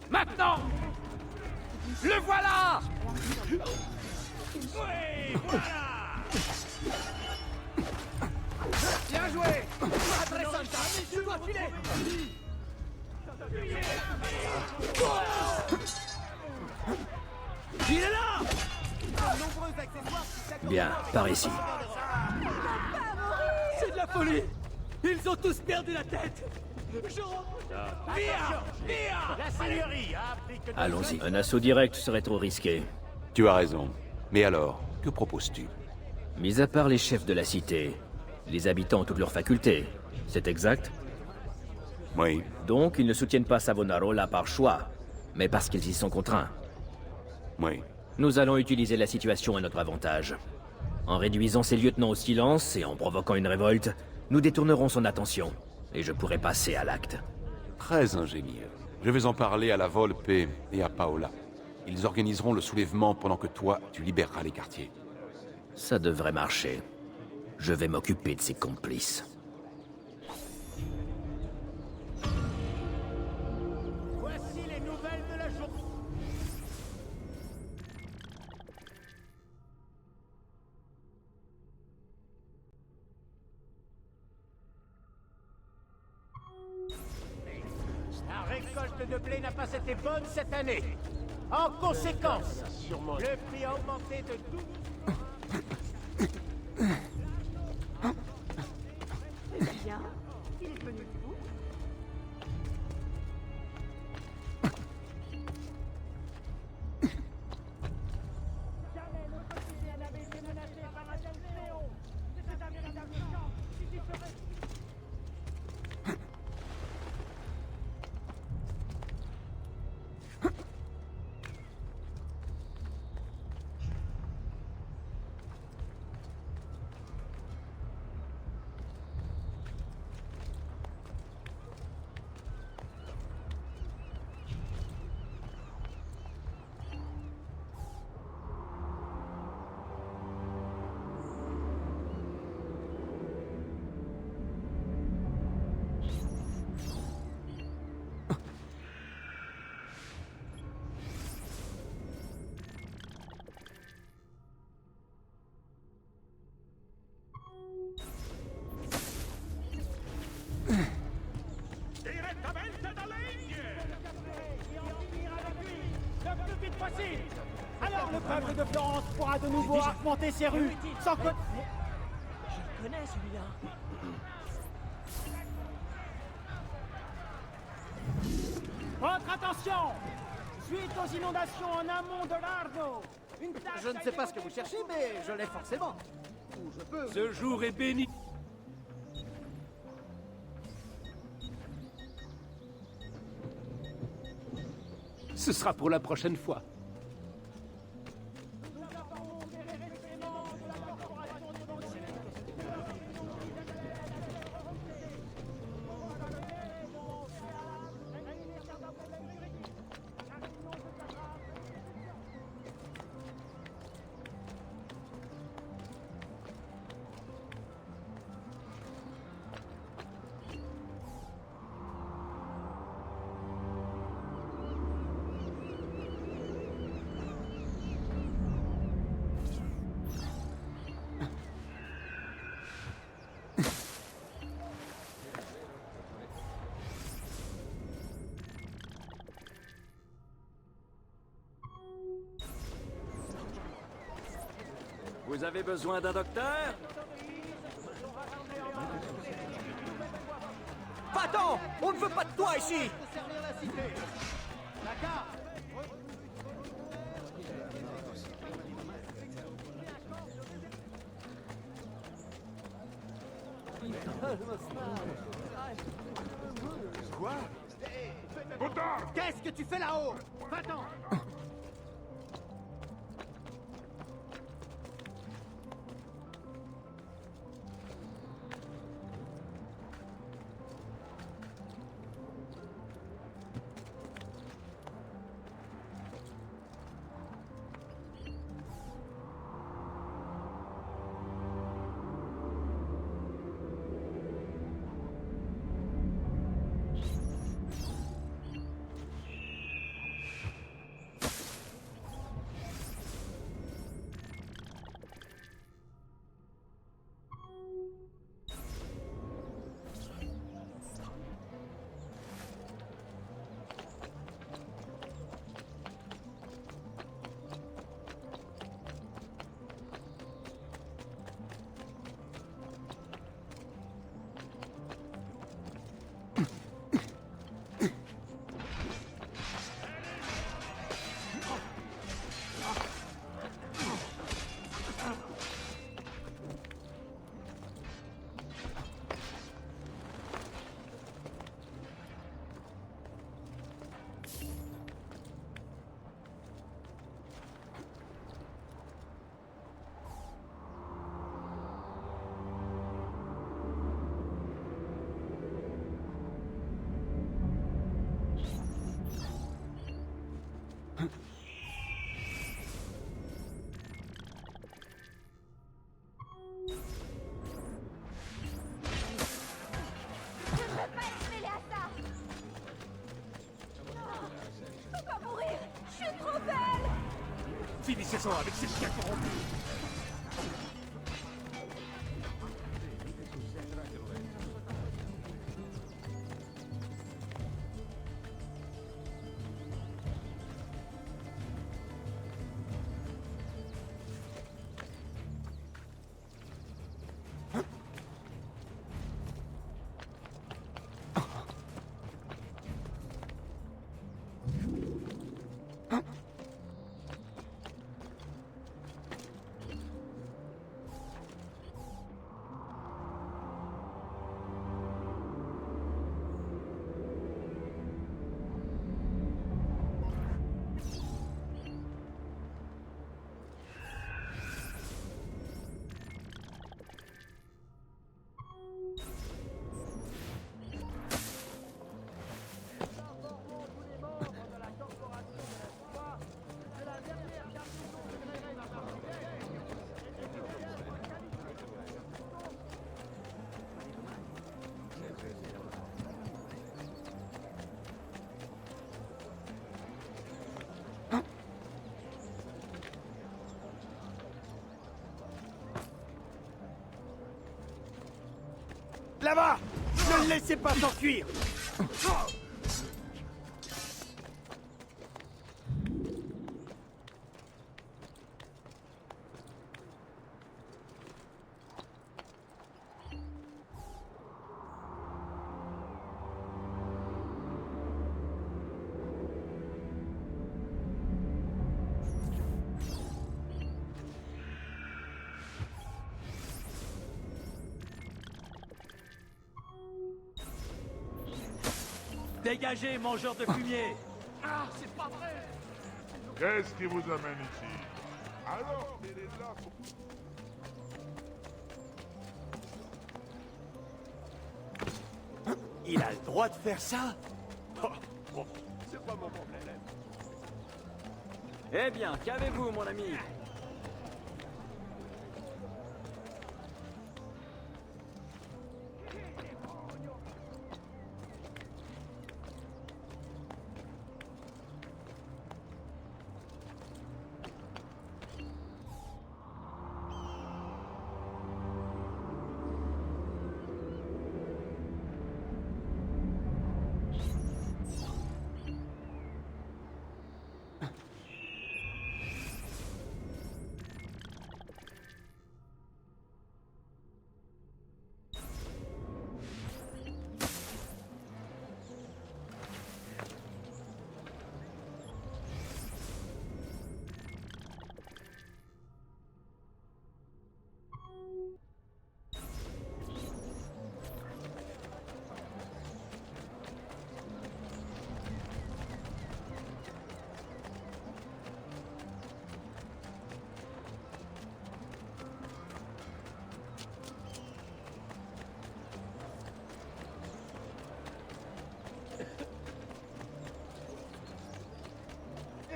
Maintenant! Le voilà! Oui, voilà! Bien joué! Madre Santa! Tu dois filer! Il est là! Bien, par ici. C'est de la folie! Ils ont tous perdu la tête! Via! Via! La seigneurie a appris que... Allons-y. Un assaut direct serait trop risqué. Tu as raison. Mais alors, que proposes-tu? Mis à part les chefs de la cité, les habitants ont toutes leurs facultés. C'est exact? Oui. Donc, ils ne soutiennent pas Savonarola par choix, mais parce qu'ils y sont contraints. Oui. Nous allons utiliser la situation à notre avantage. En réduisant ses lieutenants au silence et en provoquant une révolte, nous détournerons son attention, et je pourrai passer à l'acte. Très ingénieux. Je vais en parler à la Volpe et à Paola. Ils organiseront le soulèvement pendant que toi, tu libéreras les quartiers. Ça devrait marcher. Je vais m'occuper de ses complices. Voici les nouvelles de la journée. La récolte de blé n'a pas été bonne cette année. En conséquence, le prix a augmenté de 12... Eh bien, il est venu de vous. Jamais notre quotidien n'avait été menacé par un tel fléau. C'était un véritable champ qui s'y ferait... Direttamente da Legne! Et en finir avec lui, le plus vite possible! Alors le peuple de Florence pourra de nouveau arpenter ses rues, sans que... Je connais celui-là. Votre attention! Suite aux inondations en amont de l'Arno, une taxe Je ne sais pas ce que vous cherchez, mais je l'ai forcément. Ou je peux. Ce jour est béni. Ce sera pour la prochaine fois. Vous avez besoin d'un docteur? Va-t'en! On ne veut pas de toi ici! Quoi? Qu'est-ce que tu fais là-haut? Va-t'en! Je peux pas être mêlée à ça. Non, je peux pas mourir. Je suis trop belle. Finissez-en avec ces chiens corrompus. Là-bas! Ne le laissez pas s'enfuir! Dégagez, mangeur de fumier! Ah, c'est pas vrai. Qu'est-ce qui vous amène ici? Alors, il est là pour... Il a le droit de faire ça? Bon, c'est pas mon problème. Eh bien, qu'avez-vous, mon ami?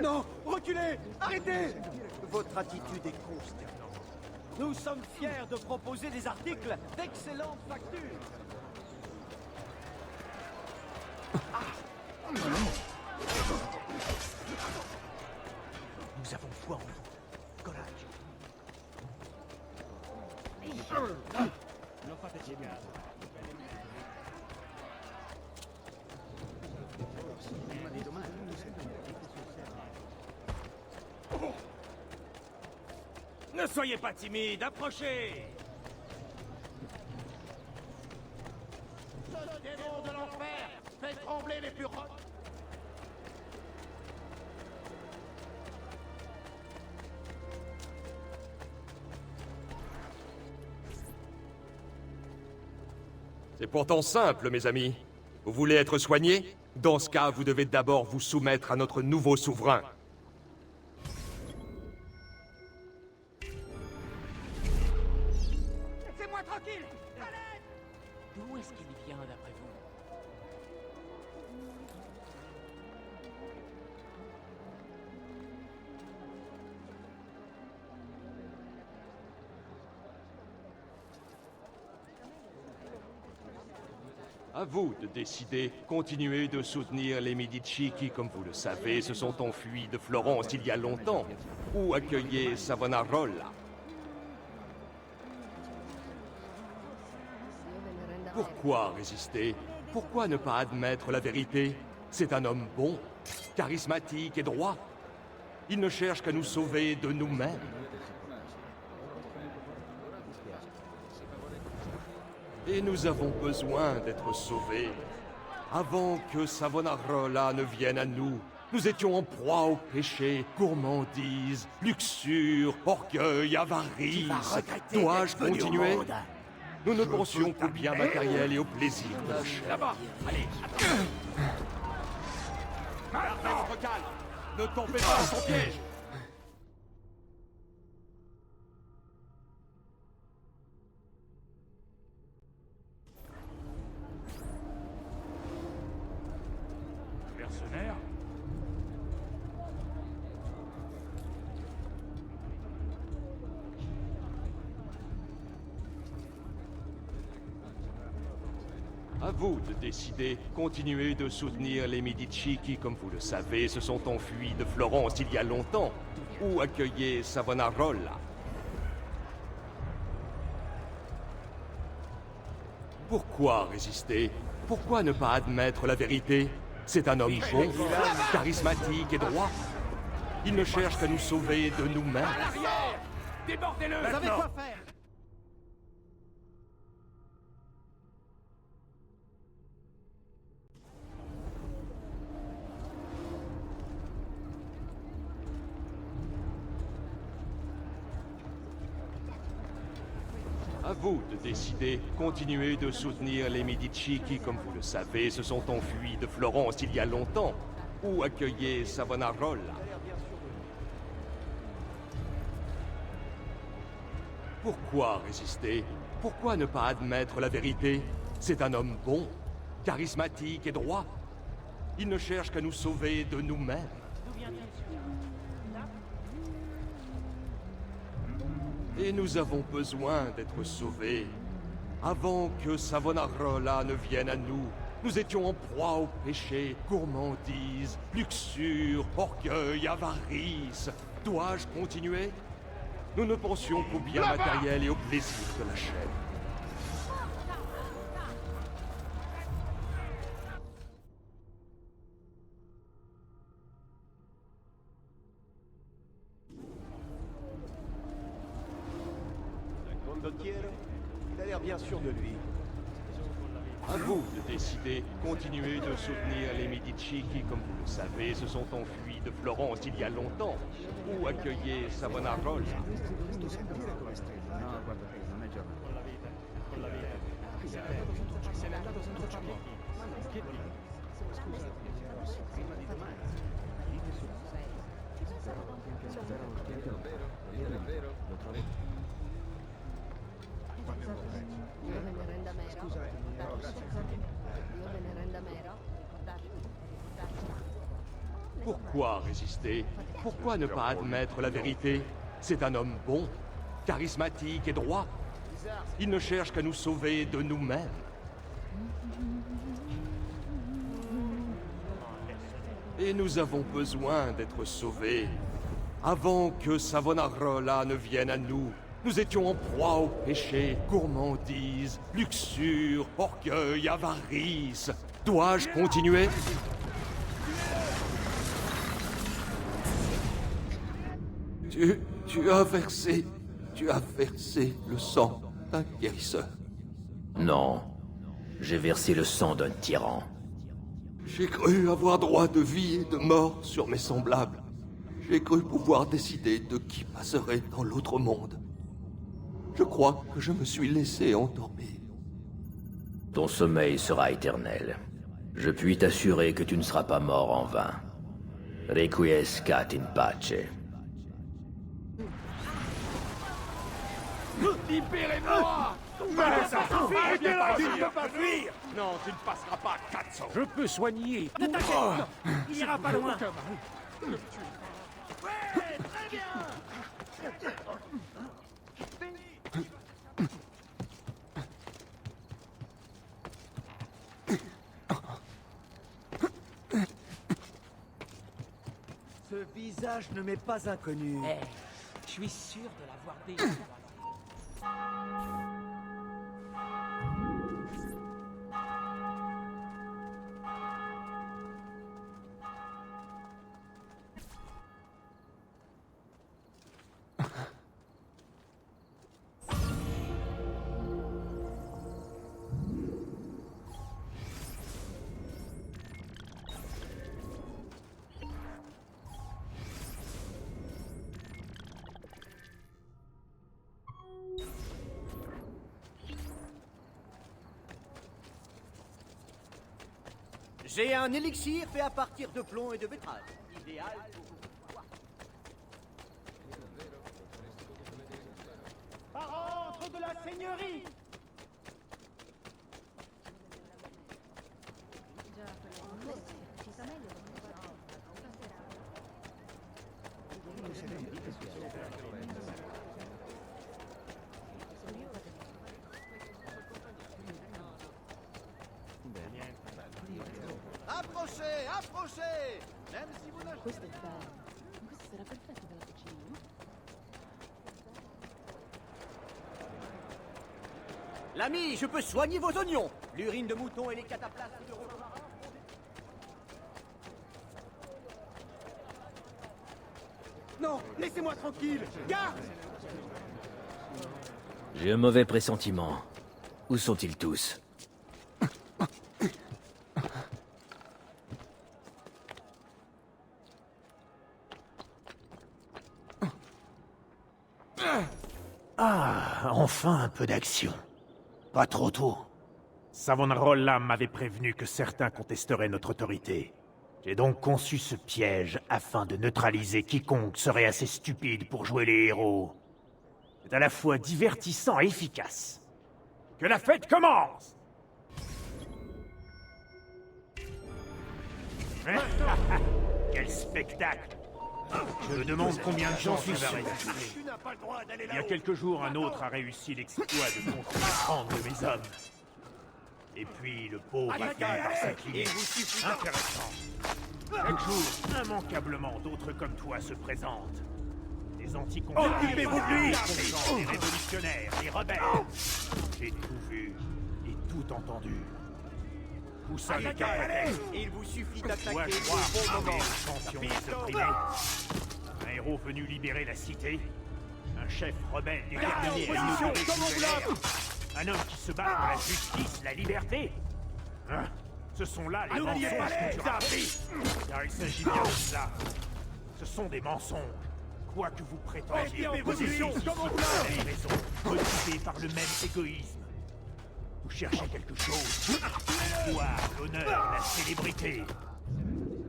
Non! Reculez! Arrêtez! Votre attitude est consternante. Nous sommes fiers de proposer des articles d'excellente facture. Nous avons foi en vous. Courage. Ne soyez pas timide, approchez. Démon de l'enfer, faites trembler les plus rocs. C'est pourtant simple, mes amis. Vous voulez être soignés? Dans ce cas, vous devez d'abord vous soumettre à notre nouveau souverain. Laissez-moi tranquille. D'où est-ce qu'il vient, d'après vous? À vous de décider. Continuez de soutenir les Medici qui, comme vous le savez, se sont enfuis de Florence il y a longtemps. Ou accueillez Savonarola. Pourquoi résister? Pourquoi ne pas admettre la vérité? C'est un homme bon, charismatique et droit. Il ne cherche qu'à nous sauver de nous-mêmes. Et nous avons besoin d'être sauvés. Avant que Savonarola ne vienne à nous, nous étions en proie au péché, gourmandise, luxure, orgueil, avarice. Dois-je continuer? Nous ne pensions qu'au bien matériel et au plaisir de la chair. Là-bas, allez, gardez votre calme. Ne tombez pas dans son piège. Mercenaire? À vous de décider. Continuez de soutenir les Medici qui, comme vous le savez, se sont enfuis de Florence il y a longtemps. Ou accueillez Savonarola. Pourquoi résister? Pourquoi ne pas admettre la vérité? C'est un homme bon, charismatique et droit. Il ne cherche qu'à nous sauver de nous-mêmes. Débordez-le! Vous savez quoi faire? À vous de décider. Continuez de soutenir les Medici qui, comme vous le savez, se sont enfuis de Florence il y a longtemps. Ou accueillez Savonarola. Pourquoi résister? Pourquoi ne pas admettre la vérité? C'est un homme bon, charismatique et droit. Il ne cherche qu'à nous sauver de nous-mêmes. Et nous avons besoin d'être sauvés. Avant que Savonarola ne vienne à nous, nous étions en proie au péché, gourmandise, luxure, orgueil, avarice. Dois-je continuer? Nous ne pensions qu'au bien matériel et au plaisir de la chair. Condottiero, il a l'air bien sûr de lui. À vous de décider. Continuez de soutenir les Medici qui, comme vous le savez, se sont enfuis de Florence il y a longtemps. Ou accueillez Savonarola. Pourquoi résister? Pourquoi ne pas admettre la vérité? C'est un homme bon, charismatique et droit. Il ne cherche qu'à nous sauver de nous-mêmes. Et nous avons besoin d'être sauvés. Avant que Savonarola ne vienne à nous, nous étions en proie au péché, gourmandise, luxure, orgueil, avarice. Dois-je continuer? Tu as versé le sang d'un guérisseur. Non, j'ai versé le sang d'un tyran. J'ai cru avoir droit de vie et de mort sur mes semblables. J'ai cru pouvoir décider de qui passerait dans l'autre monde. Je crois que je me suis laissé endormir. Ton sommeil sera éternel. Je puis t'assurer que tu ne seras pas mort en vain. Requiescat in pace. Libérez-moi! Mais ça suffit! Tu ne peux pas fuir! Non, tu ne passeras pas 400. Je peux soigner. Ne t'inquiète pas, il ira pas loin. Ouais, très bien! visage ne m'est pas inconnu. Eh, je suis sûr de l'avoir déjà. J'ai un élixir fait à partir de plomb et de betterave. Idéal pour... Parentre de la seigneurie! Approchez, approchez! Même si vous n'achetez Questo è bello. Questo sarà perfetto per la cucina. L'ami, je peux soigner vos oignons. L'urine de mouton et les cataplasmes de romarin. Non, laissez-moi tranquille. Garde! J'ai un mauvais pressentiment. Où sont-ils tous? Ah, enfin un peu d'action. Pas trop tôt. Savonarola m'avait prévenu que certains contesteraient notre autorité. J'ai donc conçu ce piège afin de neutraliser quiconque serait assez stupide pour jouer les héros. C'est à la fois divertissant et efficace. Que la fête commence! Quel spectacle! Je me demande combien de gens ça va résister. Il y a quelques jours, un autre a réussi l'exploit de contrôler 30 de mes hommes. Et puis, le pauvre a fini par s'incliner. Intéressant. Chaque jour, immanquablement, d'autres comme toi se présentent. Des anticonformistes, des conscients, des révolutionnaires, des rebelles. J'ai tout vu et tout entendu. Où ça les caractères? Il vous suffit d'attaquer Dois-je au croire bon armer moment. les champions et s'opprimer? Un héros venu libérer la cité? Un chef rebelle déterminé à inaugurer une nouvelle ère? Un homme qui se bat pour la justice, la liberté? Hein? Ce sont là les mensonges que tu racontes. Car il s'agit bien de ça. Ce sont des mensonges. Quoi que vous prétendiez, vous avez raison, motivés par le même égoïsme. Vous cherchez quelque chose. L'histoire, l'honneur, la célébrité.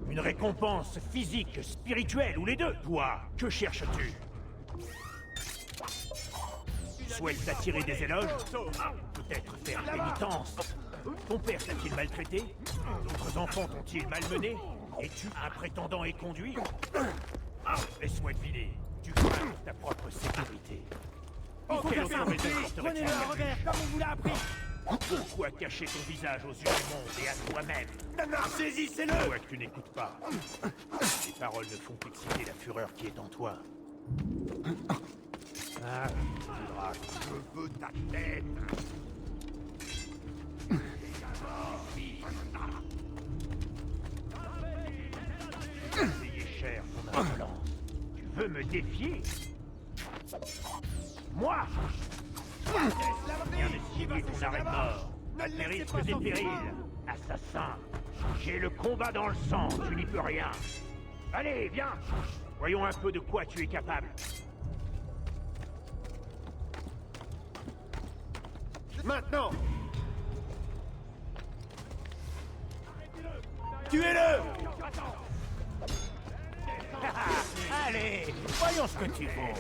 Une récompense physique, spirituelle, ou les deux. Toi, que cherches-tu? Souhaites attirer des éloges? Peut-être faire pénitence? Ton père t'a-t-il maltraité? D'autres enfants t'ont-ils malmené? Es-tu un prétendant éconduit? Laisse-moi deviner, tu crains pour ta propre sécurité. Quelle autre raison Prenez-le à revers comme on vous l'a appris! Pourquoi cacher ton visage aux yeux du monde et à toi-même? Saisissez-le! Toi que tu n'écoutes pas. Tes paroles ne font qu'exciter la fureur qui est en toi. Ah, je veux ta tête! Payé cher ton insolence. Tu veux me défier? Moi? Viens de signer ton arrêt de mort. Les risques et périls. Assassin. J'ai le combat dans le sang, tu n'y peux rien. Allez, viens. Voyons un peu de quoi tu es capable. Maintenant! Tuez-le! Allez, voyons ce que tu vaux.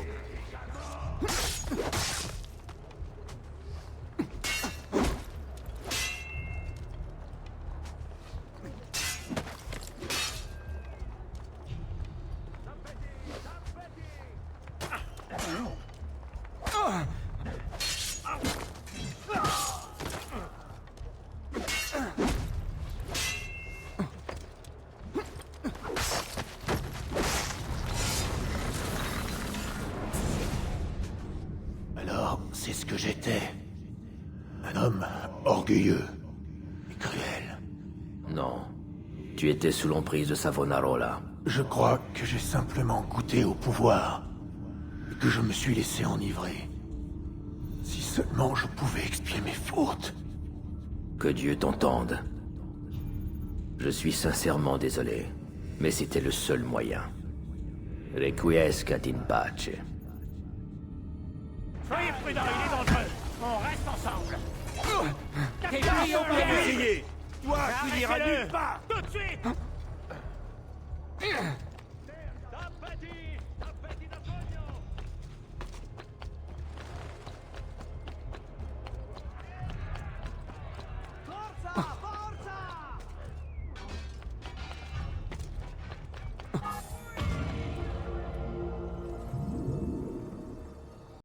c'est ce que j'étais. Un homme orgueilleux et cruel. Non. Tu étais sous l'emprise de Savonarola. Je crois que j'ai simplement goûté au pouvoir et que je me suis laissé enivrer. Si seulement je pouvais expier mes fautes. Que Dieu t'entende. Je suis sincèrement désolé, mais c'était le seul moyen. Requiescat in pace. Soyez prudents, il est dangereux. On reste ensemble. Capitaine, on peut essayer. Toi, tu n'iras nulle part. Tout de suite.